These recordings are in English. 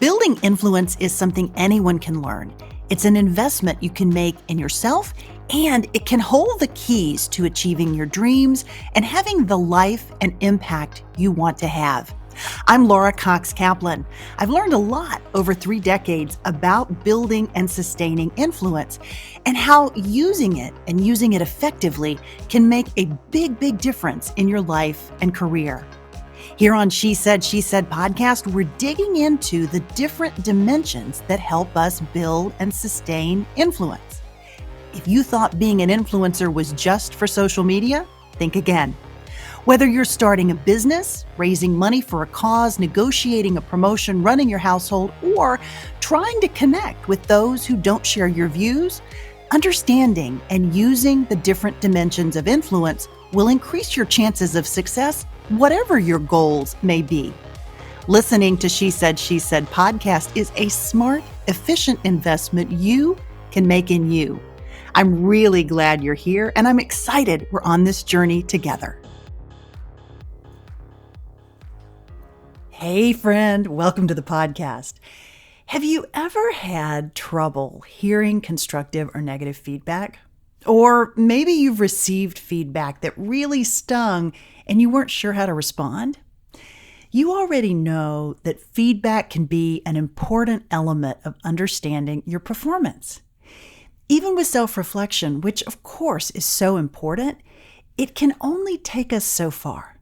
Building influence is something anyone can learn. It's an investment you can make in yourself, and it can hold the keys to achieving your dreams and having the life and impact you want to have. I'm Laura Cox Kaplan. I've learned a lot over 3 decades about building and sustaining influence and how using it effectively can make a big difference in your life and career. Here on She Said podcast, we're digging into the different dimensions that help us build and sustain influence. If you thought being an influencer was just for social media, think again. Whether you're starting a business, raising money for a cause, negotiating a promotion, running your household, or trying to connect with those who don't share your views, understanding and using the different dimensions of influence will increase your chances of success, whatever your goals may be. Listening to She Said podcast is a smart, efficient investment you can make in you. I'm really glad you're here, and I'm excited we're on this journey together. Hey friend, welcome to the podcast. Have you ever had trouble hearing constructive or negative feedback? Or maybe you've received feedback that really stung and you weren't sure how to respond? You already know that feedback can be an important element of understanding your performance. Even with self-reflection, which of course is so important, it can only take us so far.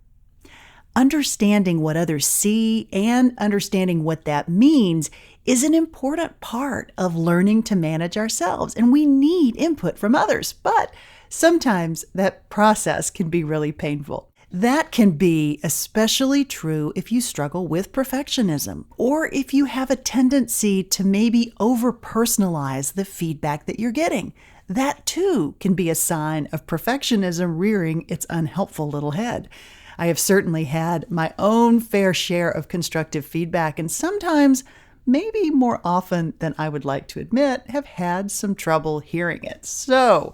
Understanding what others see and understanding what that means is an important part of learning to manage ourselves, and we need input from others, but sometimes that process can be really painful. That can be especially true if you struggle with perfectionism, or if you have a tendency to maybe over-personalize the feedback that you're getting. That too can be a sign of perfectionism rearing its unhelpful little head. I have certainly had my own fair share of constructive feedback, and sometimes, maybe more often than I would like to admit, have had some trouble hearing it. So,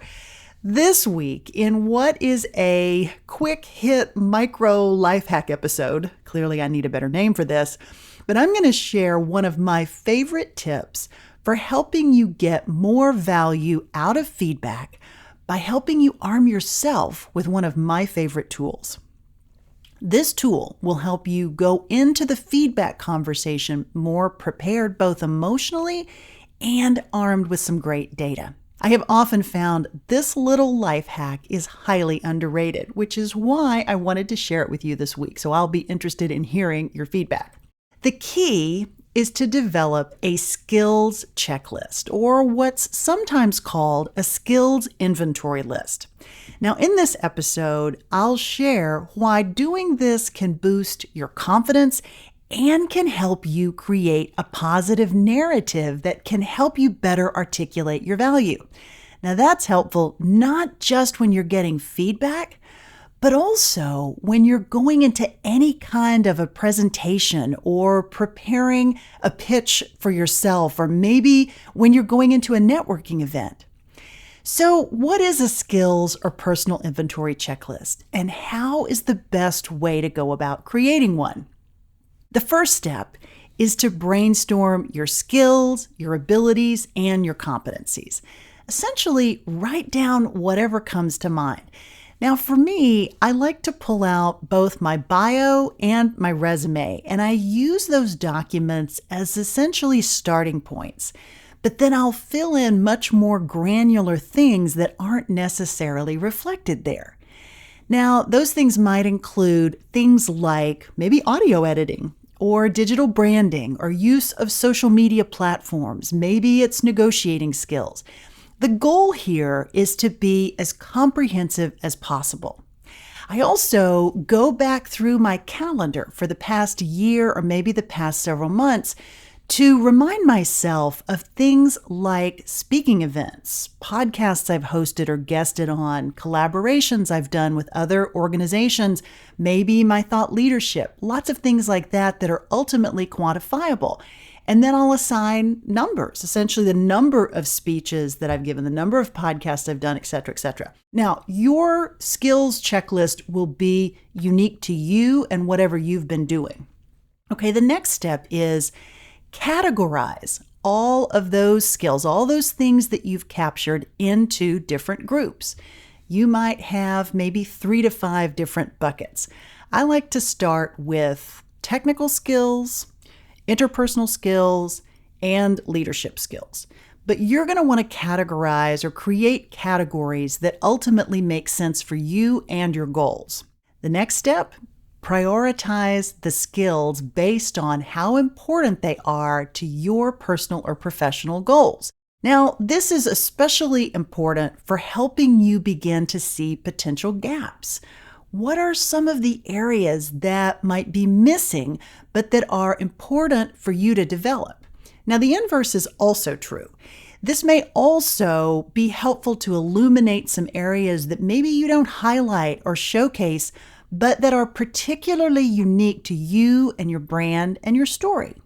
this week, in what is a quick hit micro life hack episode, clearly I need a better name for this, but I'm going to share one of my favorite tips for helping you get more value out of feedback by helping you arm yourself with one of my favorite tools. This tool will help you go into the feedback conversation more prepared, both emotionally and armed with some great data. I have often found this little life hack is highly underrated, which is why I wanted to share it with you this week. So I'll be interested in hearing your feedback. The key is to develop a skills checklist, or what's sometimes called a skills inventory list. Now, in this episode, I'll share why doing this can boost your confidence and can help you create a positive narrative that can help you better articulate your value. Now, that's helpful not just when you're getting feedback, but also when you're going into any kind of a presentation or preparing a pitch for yourself, or maybe when you're going into a networking event. So, what is a skills or personal inventory checklist, and how is the best way to go about creating one? The first step is to brainstorm your skills, your abilities, and your competencies. Essentially, write down whatever comes to mind. Now, for me, I like to pull out both my bio and my resume, and I use those documents as essentially starting points. But then I'll fill in much more granular things that aren't necessarily reflected there. Now, those things might include things like maybe audio editing, or digital branding, or use of social media platforms. Maybe it's negotiating skills. The goal here is to be as comprehensive as possible. I also go back through my calendar for the past year or maybe the past several months to remind myself of things like speaking events, podcasts I've hosted or guested on, collaborations I've done with other organizations, maybe my thought leadership, lots of things like that that are ultimately quantifiable. And then I'll assign numbers, essentially the number of speeches that I've given, the number of podcasts I've done, et cetera, et cetera. Now, your skills checklist will be unique to you and whatever you've been doing. Okay, the next step is categorize all of those skills, all those things that you've captured into different groups. You might have maybe 3 to 5 different buckets. I like to start with technical skills, interpersonal skills, and leadership skills. But you're going to want to categorize or create categories that ultimately make sense for you and your goals. The next step, prioritize the skills based on how important they are to your personal or professional goals. Now, this is especially important for helping you begin to see potential gaps. What are some of the areas that might be missing, but that are important for you to develop? Now, the inverse is also true. This may also be helpful to illuminate some areas that maybe you don't highlight or showcase, but that are particularly unique to you and your brand and your story.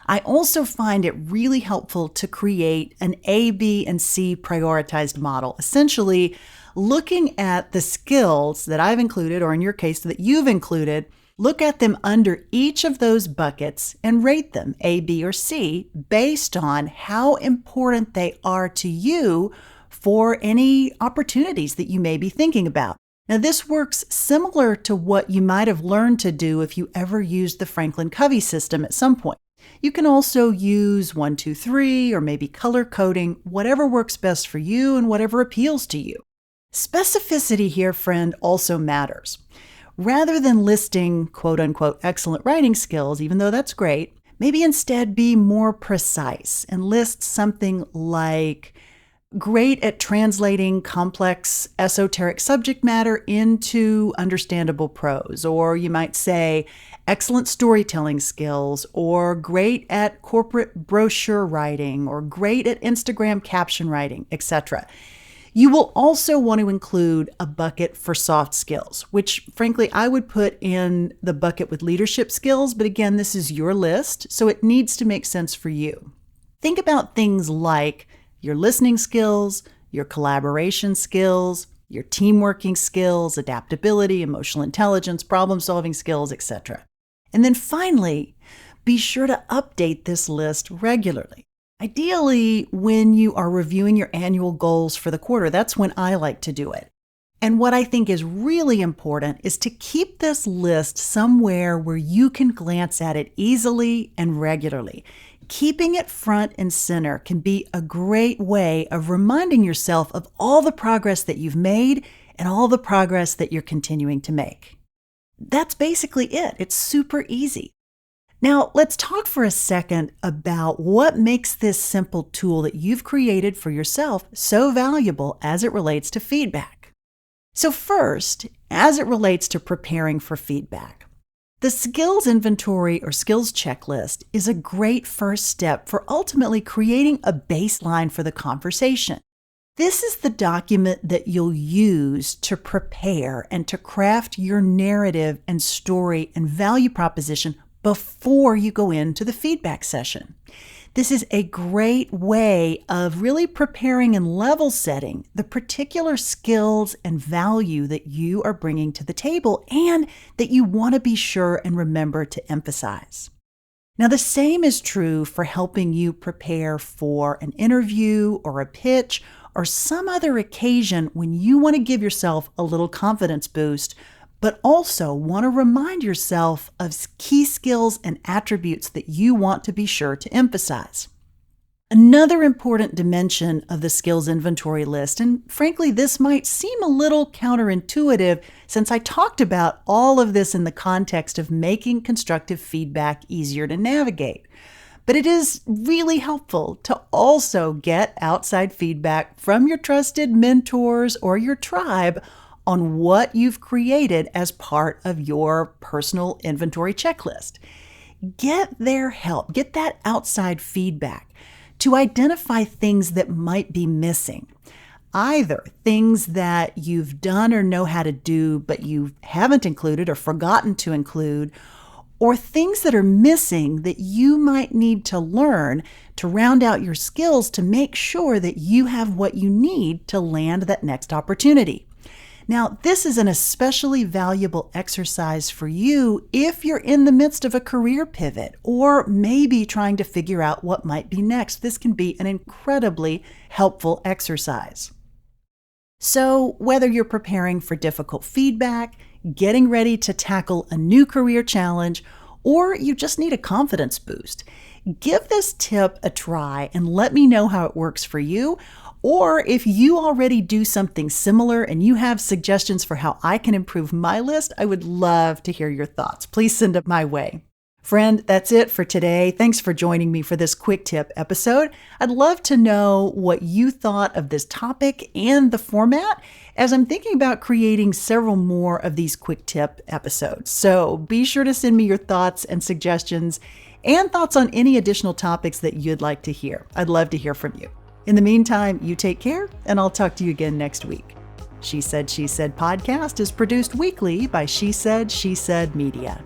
I also find it really helpful to create an A, B, and C prioritized model, essentially looking at the skills that I've included, or in your case that you've included, look at them under each of those buckets and rate them A, B, or C based on how important they are to you for any opportunities that you may be thinking about. Now, this works similar to what you might have learned to do if you ever used the Franklin Covey system at some point. You can also use 1, 2, 3, or maybe color coding, whatever works best for you and whatever appeals to you. Specificity here, friend, also matters. Rather than listing quote-unquote excellent writing skills, even though that's great, maybe instead be more precise and list something like great at translating complex esoteric subject matter into understandable prose. Or you might say excellent storytelling skills, or great at corporate brochure writing, or great at Instagram caption writing, etc. You will also want to include a bucket for soft skills, which frankly I would put in the bucket with leadership skills, but again, this is your list, so it needs to make sense for you. Think about things like your listening skills, your collaboration skills, your team working skills, adaptability, emotional intelligence, problem solving skills, etc. And then finally, be sure to update this list regularly. Ideally, when you are reviewing your annual goals for the quarter, that's when I like to do it. And what I think is really important is to keep this list somewhere where you can glance at it easily and regularly. Keeping it front and center can be a great way of reminding yourself of all the progress that you've made and all the progress that you're continuing to make. That's basically it. It's super easy. Now, let's talk for a second about what makes this simple tool that you've created for yourself so valuable as it relates to feedback. So first, as it relates to preparing for feedback, the skills inventory or skills checklist is a great first step for ultimately creating a baseline for the conversation. This is the document that you'll use to prepare and to craft your narrative and story and value proposition before you go into the feedback session. This is a great way of really preparing and level setting the particular skills and value that you are bringing to the table and that you want to be sure and remember to emphasize. Now, the same is true for helping you prepare for an interview or a pitch or some other occasion when you want to give yourself a little confidence boost, but also want to remind yourself of key skills and attributes that you want to be sure to emphasize. Another important dimension of the skills inventory list, and frankly, this might seem a little counterintuitive since I talked about all of this in the context of making constructive feedback easier to navigate. But it is really helpful to also get outside feedback from your trusted mentors or your tribe on what you've created as part of your personal inventory checklist. Get their help, get that outside feedback to identify things that might be missing. Either things that you've done or know how to do, but you haven't included or forgotten to include, or things that are missing that you might need to learn to round out your skills to make sure that you have what you need to land that next opportunity. Now, this is an especially valuable exercise for you if you're in the midst of a career pivot or maybe trying to figure out what might be next. This can be an incredibly helpful exercise. So, whether you're preparing for difficult feedback, getting ready to tackle a new career challenge, or you just need a confidence boost, give this tip a try and let me know how it works for you. Or if you already do something similar and you have suggestions for how I can improve my list, I would love to hear your thoughts. Please send them my way. Friend, that's it for today. Thanks for joining me for this quick tip episode. I'd love to know what you thought of this topic and the format as I'm thinking about creating several more of these quick tip episodes. So be sure to send me your thoughts and suggestions and thoughts on any additional topics that you'd like to hear. I'd love to hear from you. In the meantime, you take care, and I'll talk to you again next week. She Said podcast is produced weekly by She Said Media.